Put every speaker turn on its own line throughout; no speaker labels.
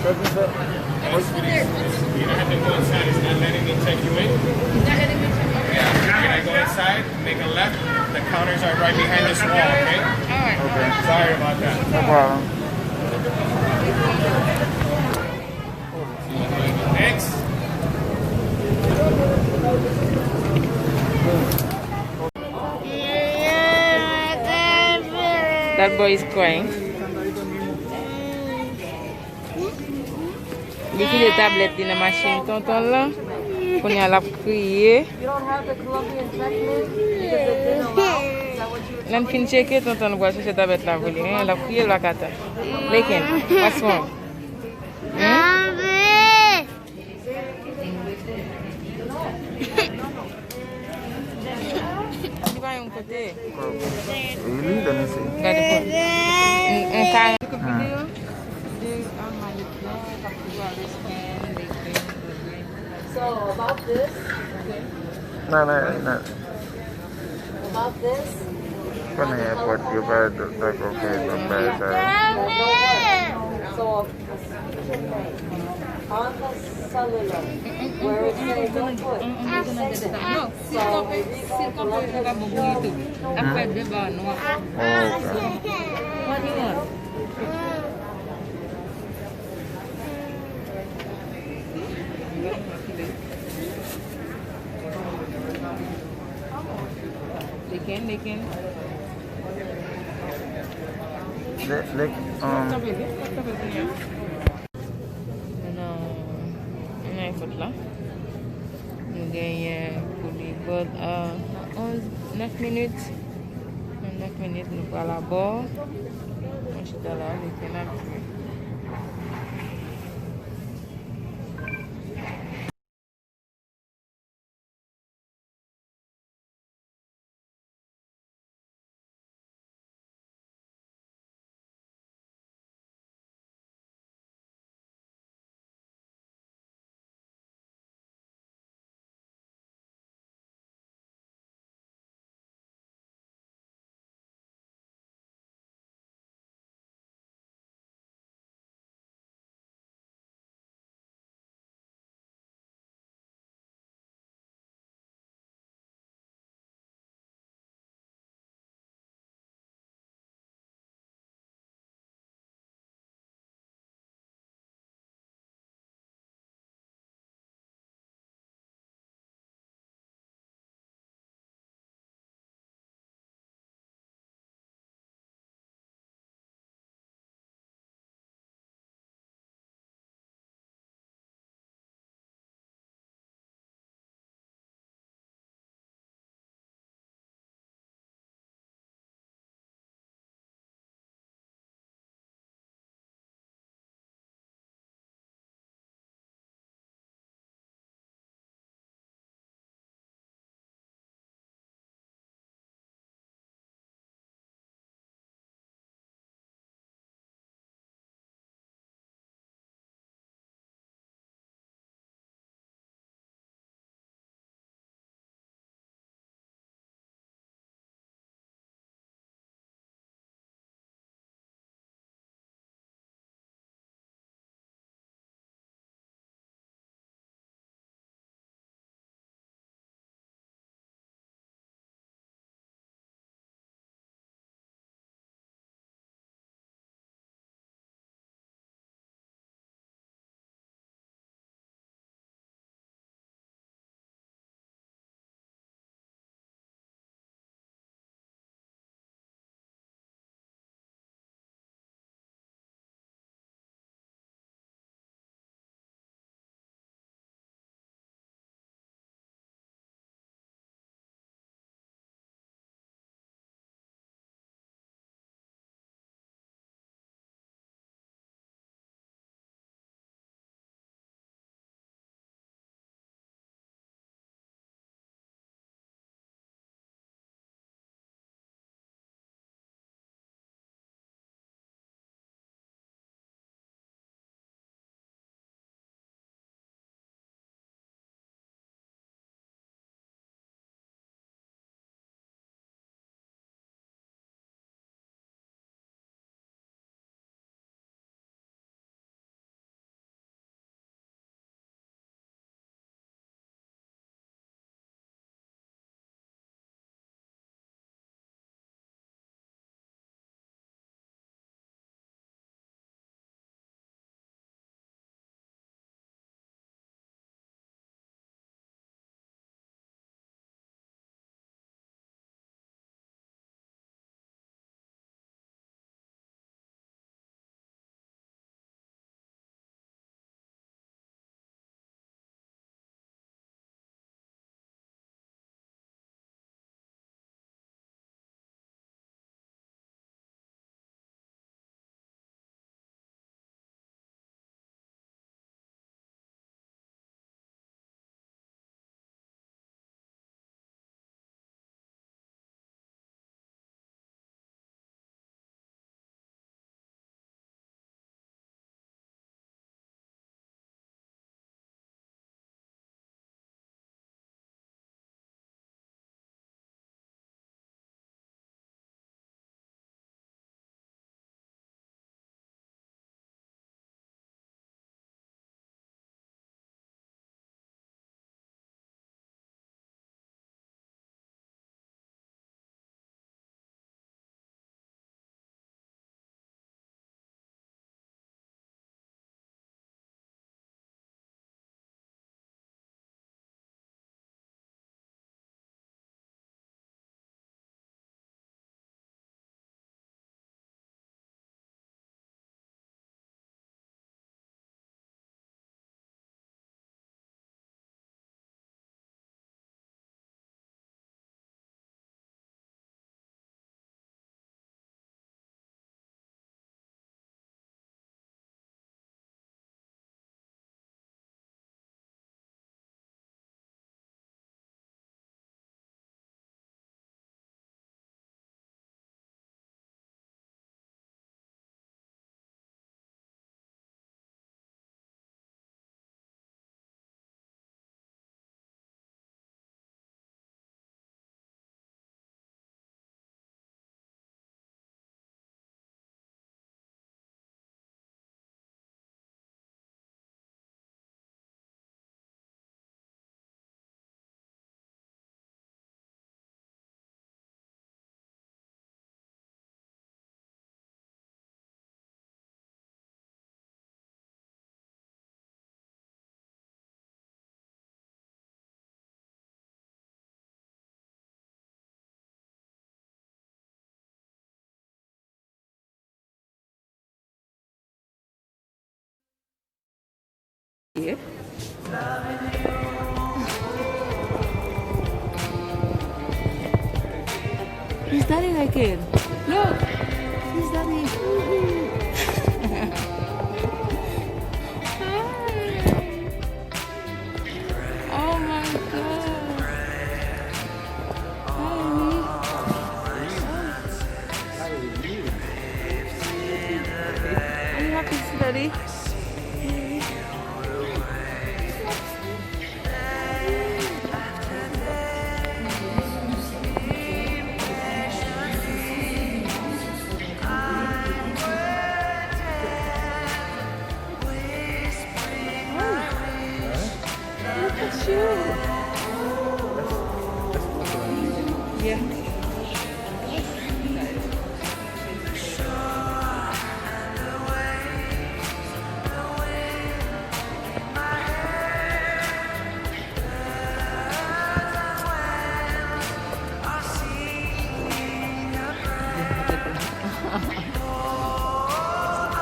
What's for this? You don't have to go inside. It's not letting me check you in. Yeah, when I go inside, make a left. The counters are right behind this wall, okay?
Okay.
Sorry about that.
No problem.
Next.
That boy is crying. Li ki de tablet di nan machine tonton lan. Kon yon la kriye.
You don't have the Colombian checklist because it didn't allow. Is that what you
Lan fin cheke tonton gwa se tablet la voli. La kriye la kata. Leken, what's wrong? Di ba yung kote?
Really? Let me see.
Gade po. Ang kaya.
So about this,
No, no, no.
about this,
From the airport, you better like okay, don't buy it.
so on the cellular, where it says don't put.
No,
Okay.
What do you want? They can.
Like,
Ano ikot lang? Ganyan, kulibot. 9 minutes. 9 minutes, nous prenons la bord. Je suis là, les Yeah. He's daddy again. Look. He's daddy. Oh my god. Are you happy to see daddy? Look at you. Yeah.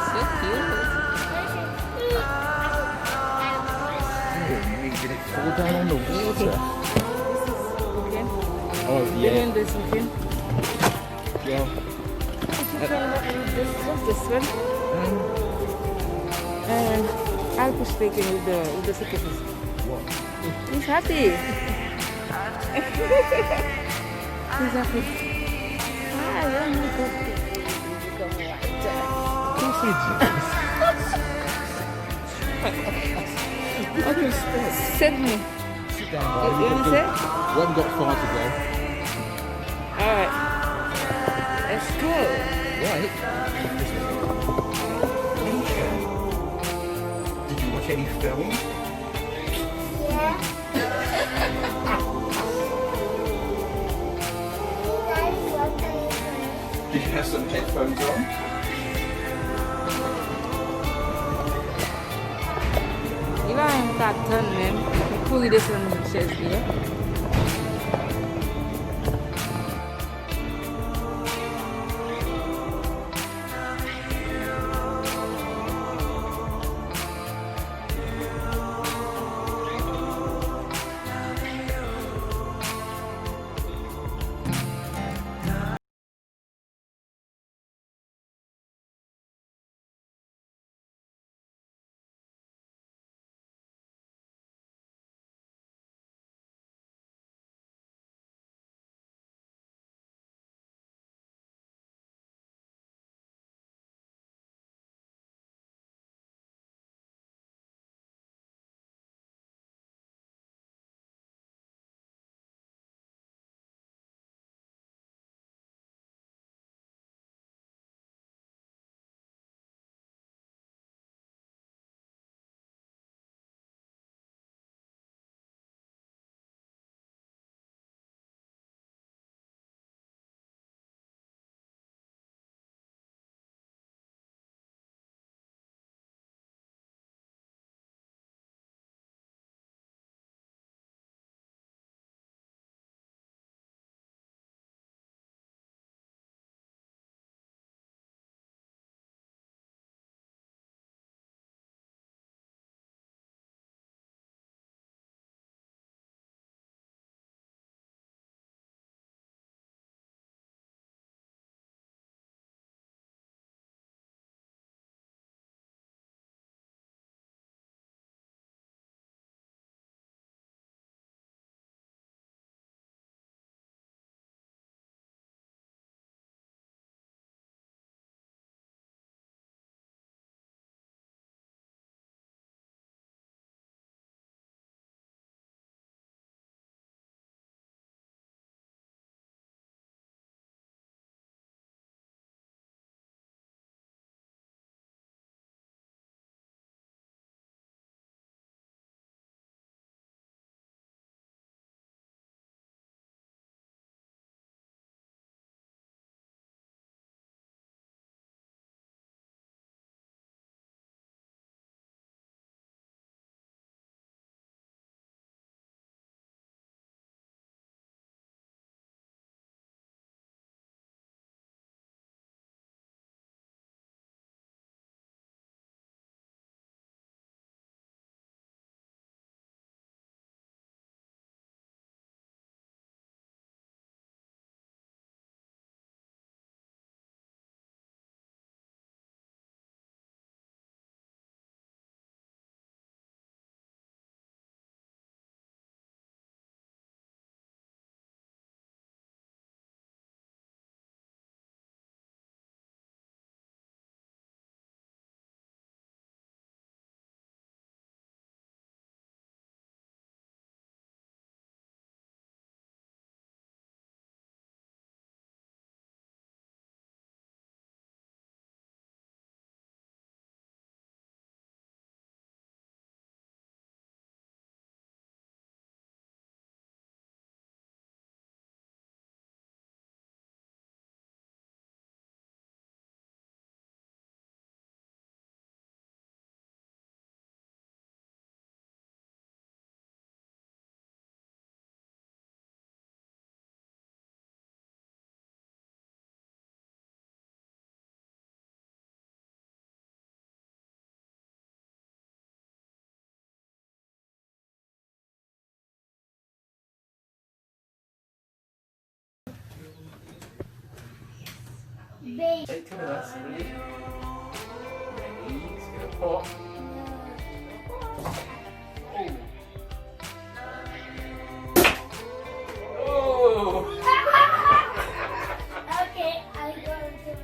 So cute.
Did it fall down on the water?
Okay.
Oh,
You're doing this, okay?
Yeah.
What's this one? I'll push taken with the suitcases.
What?
He's happy. He's happy. Ah, you're not happy. Okay, sit me.
Sit down,
You want to sit?
We haven't got far to go.
Alright. Let's go.
Right. Did you watch any films? Did you have some headphones on?
Il va un carton même. Pour y descendre une chaise bien.
Take 2 minutes, ready? Ready, it's gonna pop. Oh!
Okay, I'm going to.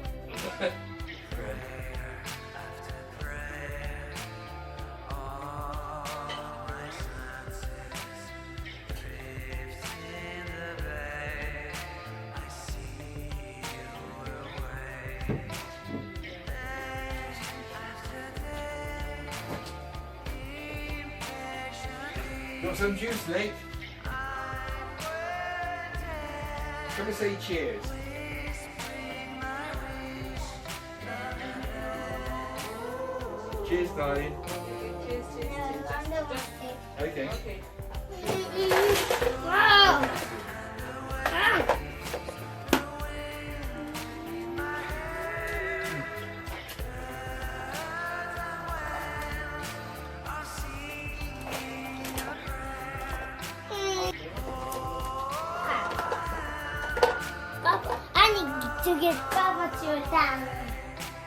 Got some juice, Nate? Come and say cheers. Cheers, darling. Okay.
Wow! Papa, I need to get Papa to a time.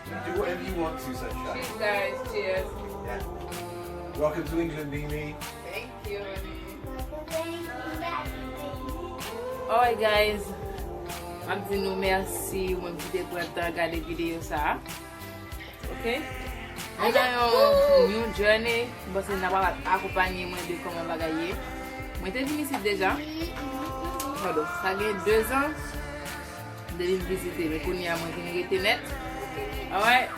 Do whatever you want to, Sunshine.
Cheers, guys. Cheers.
Yeah. Welcome to England, Mimi.
Thank you. Alright guys, I'm di nou merci ou mwen ki te gade video sa. Ok? Mwen nan yon new journey, bose nan pa akopanyi mwen de koman bagaye. Mwen te vini si deja. Pardon, sa gen 2 ans de vin visite, men kouni a mwen ki ni rete net. Alright?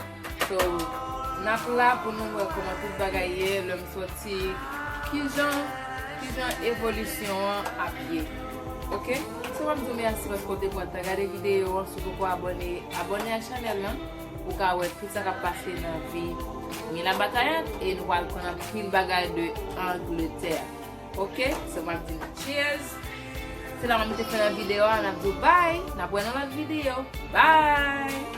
So, nap la pou nou wè koman tout bagaye, lèm soti ki jan evolisyon a pye. Ok? So, mwen mtou mersi wè kote pou anta gade video, sou pou abone a chanel nan, pou ka wè tout sa ka pase nan vi Mila Batayat, e nou wal konan pil bagay de Angleterre. Ok? So, mwen mtou cheers! Se la mwen mte fè nan video, an ap do bye! Nan pwen nan lot video. Bye!